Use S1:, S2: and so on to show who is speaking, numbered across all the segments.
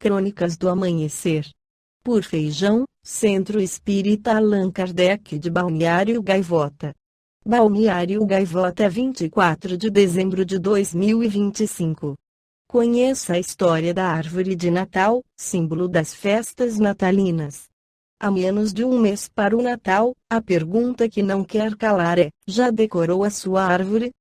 S1: Crônicas do Amanhecer. Por Feijão, Centro Espírita Allan Kardec de Balneário Gaivota. Balneário Gaivota, 24 de dezembro de 2025. Conheça a história da árvore de Natal, símbolo das festas natalinas. Há menos de um mês para o Natal, a pergunta que não quer calar é: já decorou a sua árvore?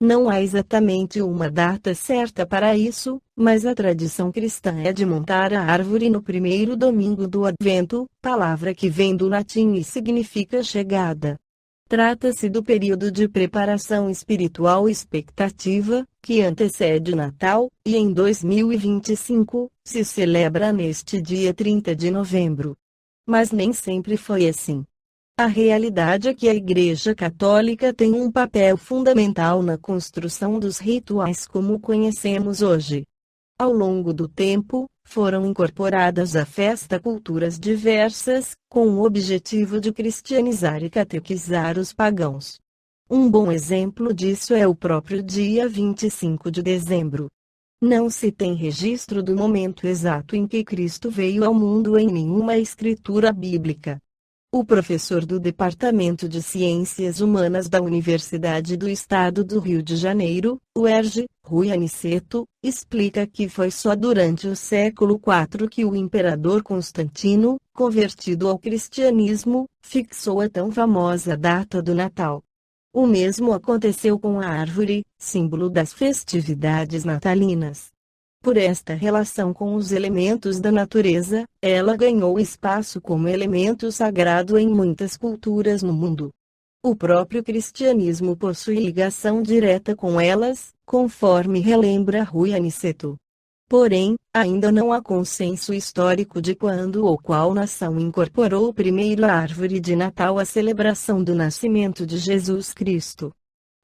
S1: Não há exatamente uma data certa para isso, mas a tradição cristã é de montar a árvore no primeiro domingo do Advento, palavra que vem do latim e significa chegada. Trata-se do período de preparação espiritual e expectativa, que antecede o Natal, e em 2025, se celebra neste dia 30 de novembro. Mas nem sempre foi assim. A realidade é que a Igreja Católica tem um papel fundamental na construção dos rituais como conhecemos hoje. Ao longo do tempo, foram incorporadas à festa culturas diversas, com o objetivo de cristianizar e catequizar os pagãos. Um bom exemplo disso é o próprio dia 25 de dezembro. Não se tem registro do momento exato em que Cristo veio ao mundo em nenhuma escritura bíblica. O professor do Departamento de Ciências Humanas da Universidade do Estado do Rio de Janeiro, UERJ, Rui Aniceto, explica que foi só durante o século IV que o imperador Constantino, convertido ao cristianismo, fixou a tão famosa data do Natal. O mesmo aconteceu com a árvore, símbolo das festividades natalinas. Por esta relação com os elementos da natureza, ela ganhou espaço como elemento sagrado em muitas culturas no mundo. O próprio cristianismo possui ligação direta com elas, conforme relembra Rui Aniceto. Porém, ainda não há consenso histórico de quando ou qual nação incorporou primeiro a árvore de Natal à celebração do nascimento de Jesus Cristo.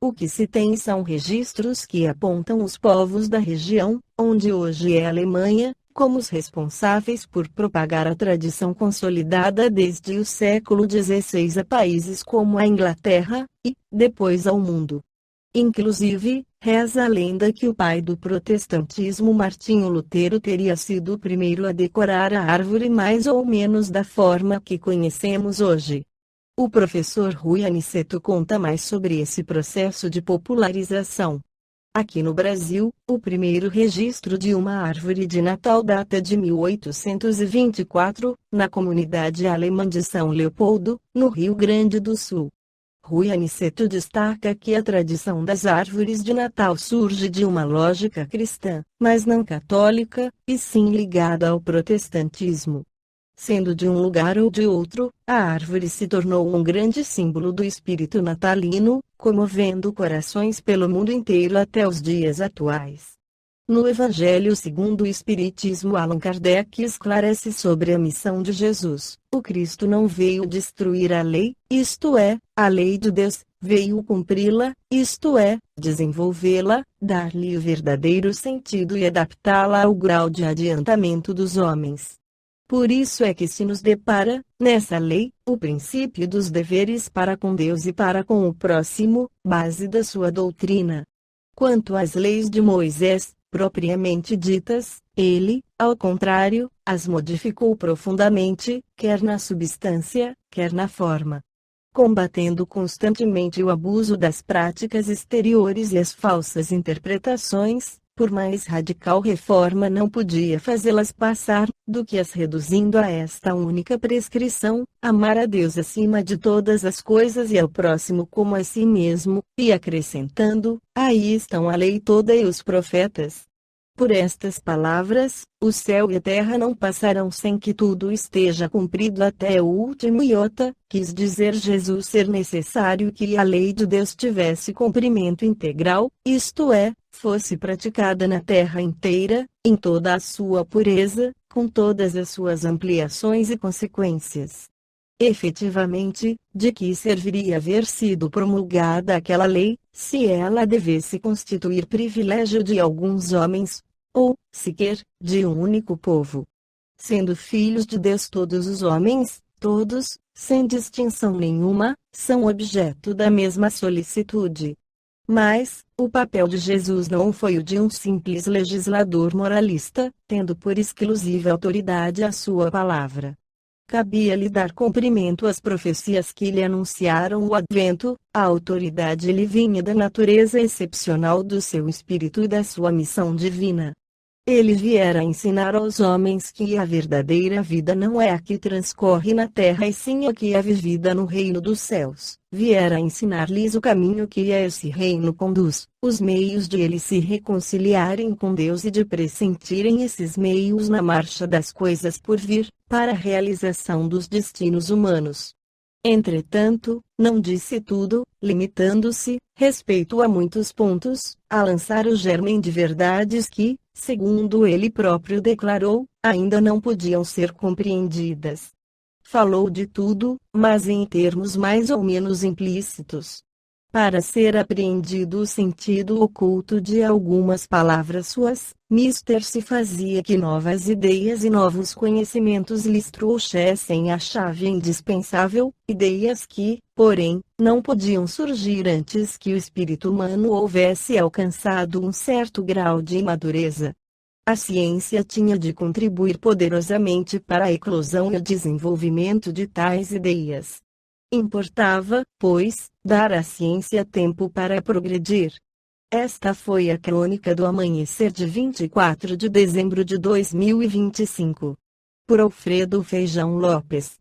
S1: O que se tem são registros que apontam os povos da região, onde hoje é a Alemanha, como os responsáveis por propagar a tradição consolidada desde o século XVI a países como a Inglaterra, e, depois ao mundo. Inclusive, reza a lenda que o pai do protestantismo Martinho Lutero teria sido o primeiro a decorar a árvore mais ou menos da forma que conhecemos hoje. O professor Rui Aniceto conta mais sobre esse processo de popularização. Aqui no Brasil, o primeiro registro de uma árvore de Natal data de 1824, na comunidade alemã de São Leopoldo, no Rio Grande do Sul. Rui Aniceto destaca que a tradição das árvores de Natal surge de uma lógica cristã, mas não católica, e sim ligada ao protestantismo. Sendo de um lugar ou de outro, a árvore se tornou um grande símbolo do espírito natalino, comovendo corações pelo mundo inteiro até os dias atuais. No Evangelho segundo o Espiritismo, Allan Kardec esclarece sobre a missão de Jesus. O Cristo não veio destruir a lei, isto é, a lei de Deus, veio cumpri-la, isto é, desenvolvê-la, dar-lhe o verdadeiro sentido e adaptá-la ao grau de adiantamento dos homens. Por isso é que se nos depara, nessa lei, o princípio dos deveres para com Deus e para com o próximo, base da sua doutrina. Quanto às leis de Moisés, propriamente ditas, ele, ao contrário, as modificou profundamente, quer na substância, quer na forma. Combatendo constantemente o abuso das práticas exteriores e as falsas interpretações, por mais radical reforma não podia fazê-las passar, do que as reduzindo a esta única prescrição: amar a Deus acima de todas as coisas e ao próximo como a si mesmo, e acrescentando: aí estão a lei toda e os profetas. Por estas palavras, o céu e a terra não passarão sem que tudo esteja cumprido até o último iota, quis dizer Jesus ser necessário que a lei de Deus tivesse cumprimento integral, isto é, fosse praticada na terra inteira, em toda a sua pureza, com todas as suas ampliações e consequências. Efetivamente, de que serviria haver sido promulgada aquela lei, se ela devesse constituir privilégio de alguns homens, ou, sequer, de um único povo? Sendo filhos de Deus todos os homens, todos, sem distinção nenhuma, são objeto da mesma solicitude. Mas, O papel de Jesus não foi o de um simples legislador moralista, tendo por exclusiva autoridade a sua palavra. Cabia-lhe dar cumprimento às profecias que lhe anunciaram o advento. A autoridade lhe vinha da natureza excepcional do seu espírito e da sua missão divina. Ele viera ensinar aos homens que a verdadeira vida não é a que transcorre na terra e sim a que é vivida no reino dos céus. Viera ensinar-lhes o caminho que a esse reino conduz, os meios de eles se reconciliarem com Deus e de pressentirem esses meios na marcha das coisas por vir, para a realização dos destinos humanos. Entretanto, não disse tudo, limitando-se, respeito a muitos pontos, a lançar o germen de verdades que, segundo ele próprio declarou, ainda não podiam ser compreendidas. Falou de tudo, mas em termos mais ou menos implícitos. Para ser apreendido o sentido oculto de algumas palavras suas, Mister se fazia que novas ideias e novos conhecimentos lhes trouxessem a chave indispensável, ideias que, porém, não podiam surgir antes que o espírito humano houvesse alcançado um certo grau de madureza. A ciência tinha de contribuir poderosamente para a eclosão e o desenvolvimento de tais ideias. Importava, pois, dar à ciência tempo para progredir. Esta foi a crônica do amanhecer de 24 de dezembro de 2025. Por Alfredo Feijão Lopes.